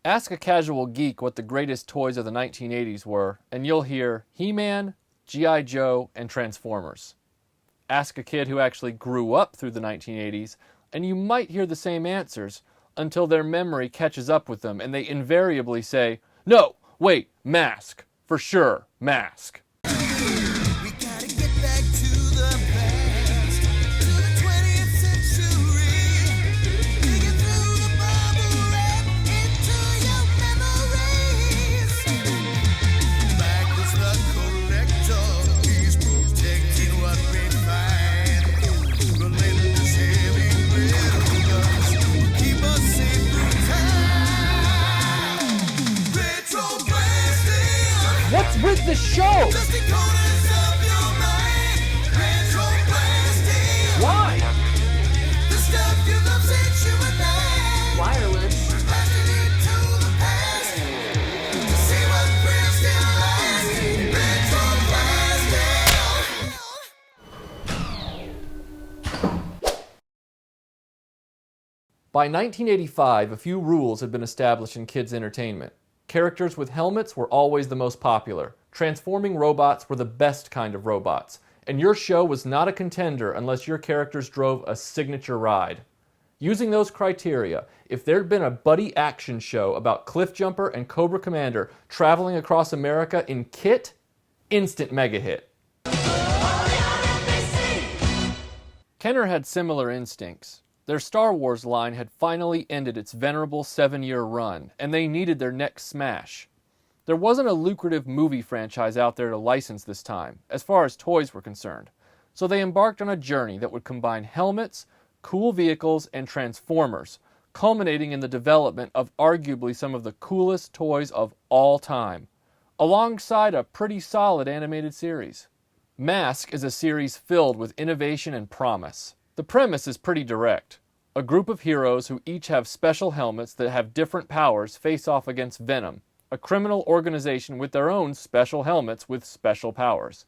Ask a casual geek what the greatest toys of the 1980s were, and you'll hear He-Man, G.I. Joe, and Transformers. Ask a kid who actually grew up through the 1980s, and you might hear the same answers until their memory catches up with them, and they invariably say, "No, wait, M.A.S.K. For sure, M.A.S.K. We gotta get back to the past, to the 20th century. Digging through the bubble wrap into your memories. Back is the collector, he's protecting what we find. Relentless heavy rhythms keep us safe through time. RetroBlasting. What's with the show? Just the corners of your mind. RetroBlasting. Why? The stuff you love since you were nine. Wireless. Blasting into the past. To see what brings still lasts. RetroBlasting. By 1985, a few rules had been established in kids' entertainment. Characters with helmets were always the most popular. Transforming robots were the best kind of robots. And your show was not a contender unless your characters drove a signature ride. Using those criteria, if there'd been a buddy action show about Cliffjumper and Cobra Commander traveling across America in kit, instant mega hit. Kenner had similar instincts. Their Star Wars line had finally ended its venerable 7-year run, and they needed their next smash. There wasn't a lucrative movie franchise out there to license this time, as far as toys were concerned, so they embarked on a journey that would combine helmets, cool vehicles, and Transformers, culminating in the development of arguably some of the coolest toys of all time, alongside a pretty solid animated series. M.A.S.K. is a series filled with innovation and promise. The premise is pretty direct. A group of heroes who each have special helmets that have different powers face off against Venom, a criminal organization with their own special helmets with special powers.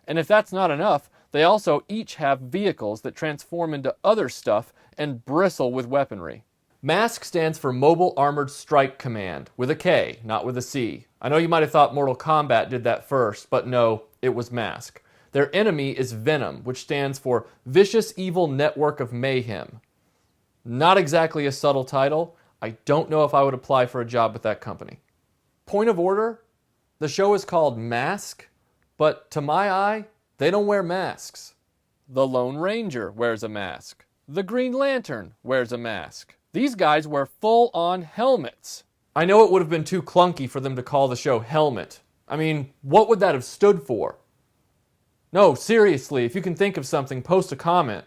And if that's not enough, they also each have vehicles that transform into other stuff and bristle with weaponry. M.A.S.K. stands for Mobile Armored Strike Command, with a K, not with a C. I know you might have thought Mortal Kombat did that first, but no, it was M.A.S.K. Their enemy is Venom, which stands for Vicious Evil Network of Mayhem. Not exactly a subtle title. I don't know if I would apply for a job with that company. Point of order, the show is called M.A.S.K, but to my eye, they don't wear masks. The Lone Ranger wears a mask. The Green Lantern wears a mask. These guys wear full-on helmets. I know it would have been too clunky for them to call the show Helmet. I mean, what would that have stood for? No, seriously, if you can think of something, post a comment.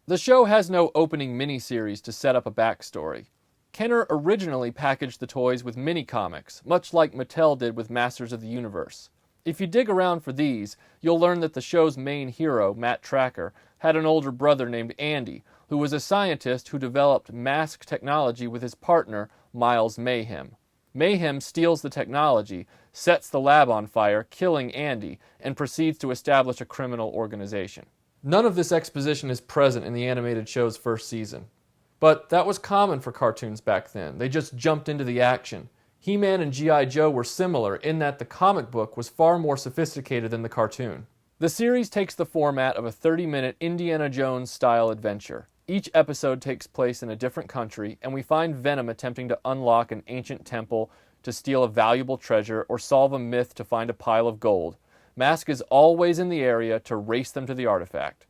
The show has no opening miniseries to set up a backstory. Kenner originally packaged the toys with mini-comics, much like Mattel did with Masters of the Universe. If you dig around for these, you'll learn that the show's main hero, Matt Tracker, had an older brother named Andy, who was a scientist who developed M.A.S.K technology with his partner, Miles Mayhem. Mayhem steals the technology, sets the lab on fire, killing Andy, and proceeds to establish a criminal organization. None of this exposition is present in the animated show's first season. But that was common for cartoons back then. They just jumped into the action. He-Man and G.I. Joe were similar in that the comic book was far more sophisticated than the cartoon. The series takes the format of a 30-minute Indiana Jones-style adventure. Each episode takes place in a different country, and we find Venom attempting to unlock an ancient temple to steal a valuable treasure or solve a myth to find a pile of gold. M.A.S.K is always in the area to race them to the artifact.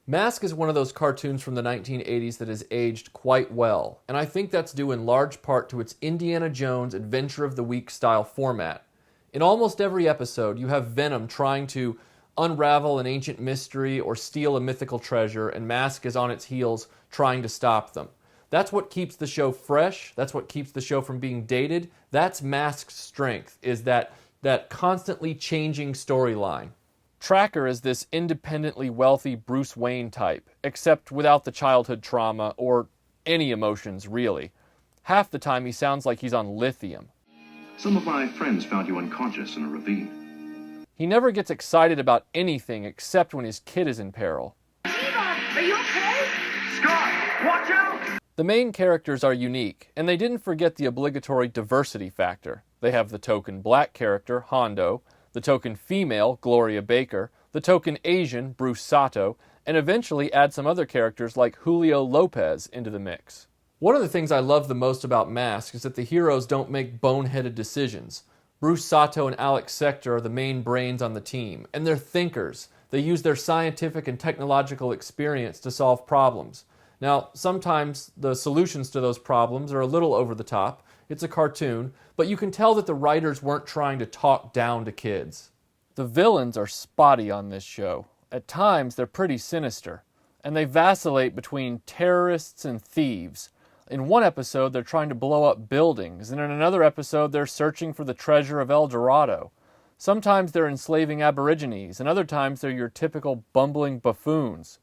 M.A.S.K is one of those cartoons from the 1980s that has aged quite well, and I think that's due in large part to its Indiana Jones Adventure of the Week style format. In almost every episode, you have Venom trying to unravel an ancient mystery or steal a mythical treasure, and M.A.S.K is on its heels trying to stop them. That's what keeps the show fresh. That's what keeps the show from being dated. That's M.A.S.K's strength, is that constantly changing storyline. Tracker is this independently wealthy Bruce Wayne type, except without the childhood trauma or any emotions, really. Half the time he sounds like he's on lithium. Some of my friends found you unconscious in a ravine. He never gets excited about anything except when his kid is in peril. Are you okay? Scott, watch out! The main characters are unique, and they didn't forget the obligatory diversity factor. They have the token black character, Hondo, the token female, Gloria Baker, the token Asian, Bruce Sato, and eventually add some other characters like Julio Lopez into the mix. One of the things I love the most about M.A.S.K is that the heroes don't make boneheaded decisions. Bruce Sato and Alex Sector are the main brains on the team, and they're thinkers. They use their scientific and technological experience to solve problems. Now, sometimes the solutions to those problems are a little over the top. It's a cartoon, but you can tell that the writers weren't trying to talk down to kids. The villains are spotty on this show. At times, they're pretty sinister, and they vacillate between terrorists and thieves. In one episode, they're trying to blow up buildings, and in another episode, they're searching for the treasure of El Dorado. Sometimes they're enslaving aborigines, and other times they're your typical bumbling buffoons.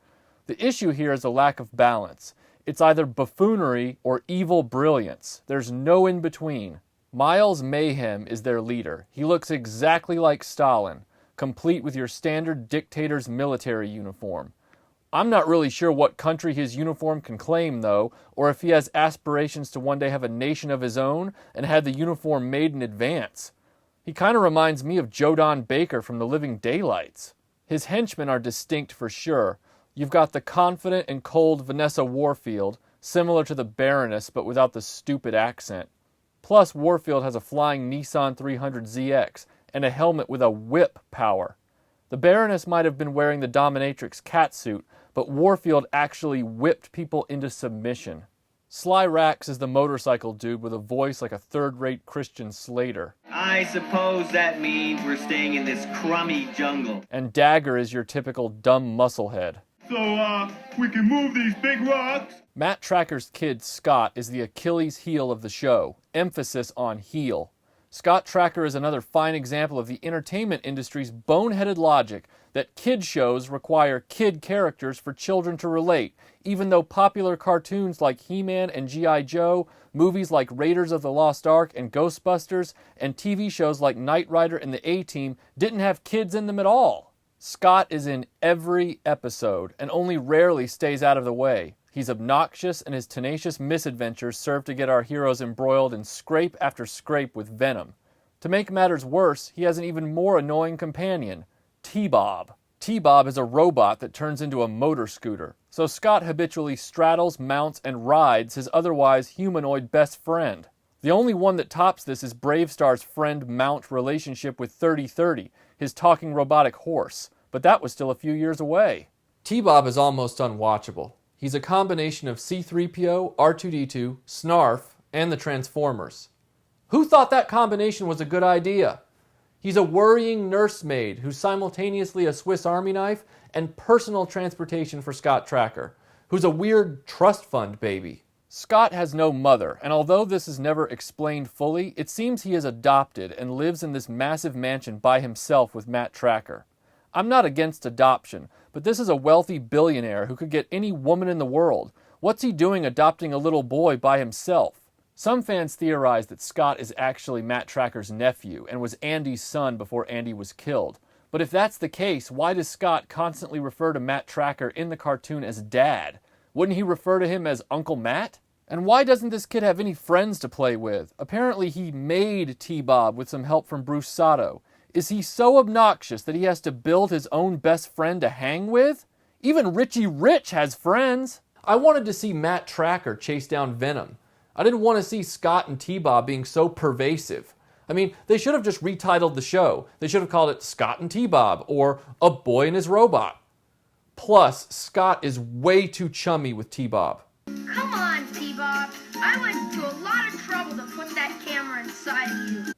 The issue here is a lack of balance. It's either buffoonery or evil brilliance. There's no in between. Miles Mayhem is their leader. He looks exactly like Stalin, complete with your standard dictator's military uniform. I'm not really sure what country his uniform can claim, though, or if he has aspirations to one day have a nation of his own and had the uniform made in advance. He kind of reminds me of Jodan Baker from The Living Daylights. His henchmen are distinct for sure. You've got the confident and cold Vanessa Warfield, similar to the Baroness but without the stupid accent. Plus, Warfield has a flying Nissan 300ZX and a helmet with a whip power. The Baroness might have been wearing the dominatrix catsuit, but Warfield actually whipped people into submission. Sly Rax is the motorcycle dude with a voice like a third-rate Christian Slater. I suppose that means we're staying in this crummy jungle. And Dagger is your typical dumb musclehead. So, we can move these big rocks? Matt Tracker's kid, Scott, is the Achilles heel of the show. Emphasis on heel. Scott Tracker is another fine example of the entertainment industry's boneheaded logic that kid shows require kid characters for children to relate, even though popular cartoons like He-Man and G.I. Joe, movies like Raiders of the Lost Ark and Ghostbusters, and TV shows like Knight Rider and the A-Team didn't have kids in them at all. Scott is in every episode and only rarely stays out of the way. He's obnoxious, and his tenacious misadventures serve to get our heroes embroiled in scrape after scrape with Venom. To make matters worse, he has an even more annoying companion, T-Bob. T-Bob is a robot that turns into a motor scooter, so Scott habitually straddles, mounts, and rides his otherwise humanoid best friend. The only one that tops this is Bravestar's friend-mount relationship with 3030, his talking robotic horse, but that was still a few years away. T-Bob is almost unwatchable. He's a combination of C-3PO, R2-D2, Snarf, and the Transformers. Who thought that combination was a good idea? He's a worrying nursemaid who's simultaneously a Swiss Army knife and personal transportation for Scott Tracker, who's a weird trust fund baby. Scott has no mother, and although this is never explained fully, it seems he is adopted and lives in this massive mansion by himself with Matt Tracker. I'm not against adoption, but this is a wealthy billionaire who could get any woman in the world. What's he doing adopting a little boy by himself? Some fans theorize that Scott is actually Matt Tracker's nephew and was Andy's son before Andy was killed. But if that's the case, why does Scott constantly refer to Matt Tracker in the cartoon as Dad? Wouldn't he refer to him as Uncle Matt? And why doesn't this kid have any friends to play with? Apparently he made T-Bob with some help from Bruce Sato. Is he so obnoxious that he has to build his own best friend to hang with? Even Richie Rich has friends. I wanted to see Matt Tracker chase down Venom. I didn't want to see Scott and T-Bob being so pervasive. I mean, they should have just retitled the show. They should have called it Scott and T-Bob or A Boy and His Robot. Plus, Scott is way too chummy with T-Bob. Come on, T-Bob. I went to a lot of trouble to put that camera inside of you.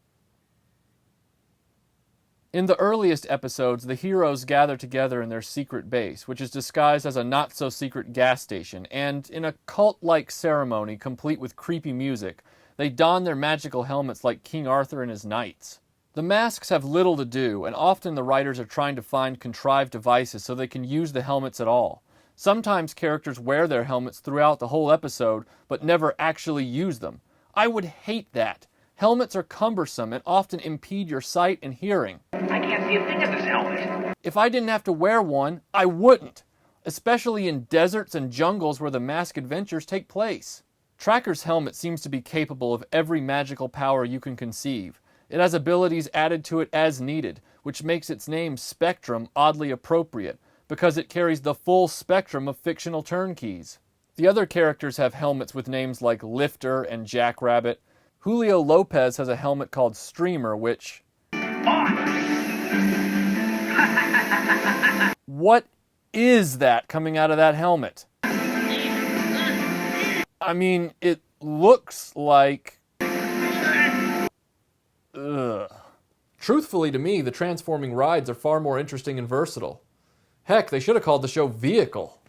In the earliest episodes, the heroes gather together in their secret base, which is disguised as a not-so-secret gas station, and in a cult-like ceremony complete with creepy music, they don their magical helmets like King Arthur and his knights. The masks have little to do, and often the writers are trying to find contrived devices so they can use the helmets at all. Sometimes characters wear their helmets throughout the whole episode, but never actually use them. I would hate that. Helmets are cumbersome and often impede your sight and hearing. I can't see a thing in this helmet. If I didn't have to wear one, I wouldn't. especially in deserts and jungles where the Mask adventures take place. Tracker's helmet seems to be capable of every magical power you can conceive. It has abilities added to it as needed, which makes its name Spectrum oddly appropriate, because it carries the full spectrum of fictional turnkeys. The other characters have helmets with names like Lifter and Jackrabbit. Julio Lopez has a helmet called Streamer, which... What is that coming out of that helmet? I mean, it looks like... Ugh. Truthfully to me, the transforming rides are far more interesting and versatile. Heck, they should have called the show Vehicle.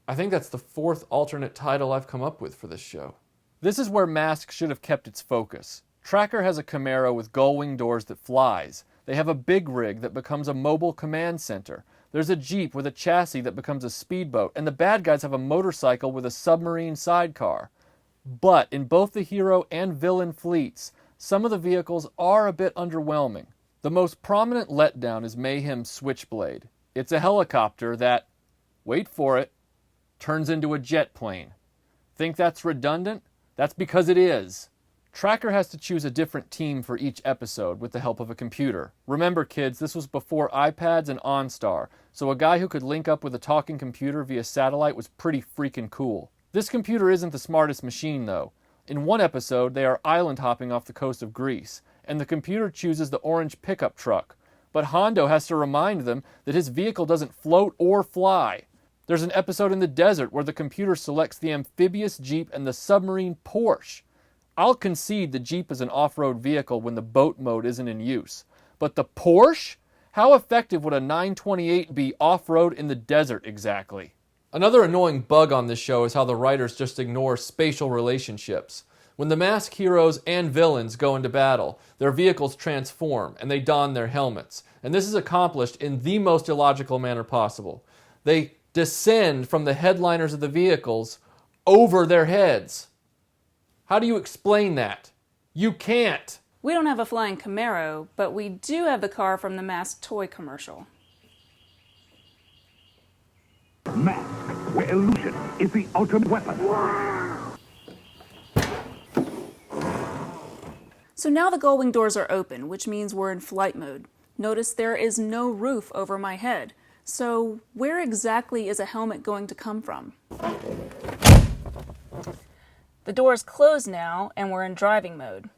I think that's the 4th alternate title I've come up with for this show. This is where M.A.S.K should have kept its focus. Tracker has a Camaro with gull-wing doors that flies. They have a big rig that becomes a mobile command center. There's a Jeep with a chassis that becomes a speedboat, and the bad guys have a motorcycle with a submarine sidecar. But in both the hero and villain fleets, some of the vehicles are a bit underwhelming. The most prominent letdown is Mayhem's Switchblade. It's a helicopter that, wait for it, turns into a jet plane. Think that's redundant? That's because it is. Tracker has to choose a different team for each episode with the help of a computer. Remember, kids, this was before iPads and OnStar, so a guy who could link up with a talking computer via satellite was pretty freaking cool. This computer isn't the smartest machine, though. In one episode, they are island hopping off the coast of Greece, and the computer chooses the orange pickup truck. But Hondo has to remind them that his vehicle doesn't float or fly. There's an episode in the desert where the computer selects the amphibious Jeep and the submarine Porsche. I'll concede the Jeep is an off-road vehicle when the boat mode isn't in use. But the Porsche? How effective would a 928 be off-road in the desert exactly? Another annoying bug on this show is how the writers just ignore spatial relationships. When the M.A.S.K heroes and villains go into battle, their vehicles transform and they don their helmets. And this is accomplished in the most illogical manner possible. They descend from the headliners of the vehicles over their heads. How do you explain that? You can't. We don't have a flying Camaro, but we do have the car from the M.A.S.K toy commercial. M.A.S.K, where illusion is the ultimate weapon. So now the gull-wing doors are open, which means we're in flight mode. Notice there is no roof over my head. So where exactly is a helmet going to come from? The door is closed now, and we're in driving mode.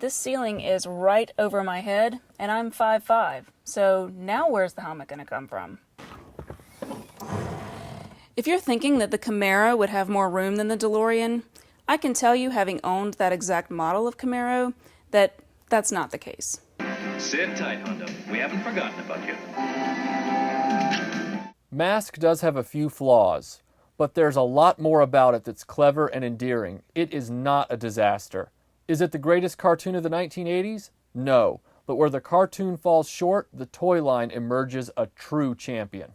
This ceiling is right over my head, and I'm 5'5", so now where's the helmet going to come from? If you're thinking that the Camaro would have more room than the DeLorean, I can tell you, having owned that exact model of Camaro, that that's not the case. Sit tight, Hondo. We haven't forgotten about you. M.A.S.K does have a few flaws, but there's a lot more about it that's clever and endearing. It is not a disaster. Is it the greatest cartoon of the 1980s? No, but where the cartoon falls short, the toy line emerges a true champion.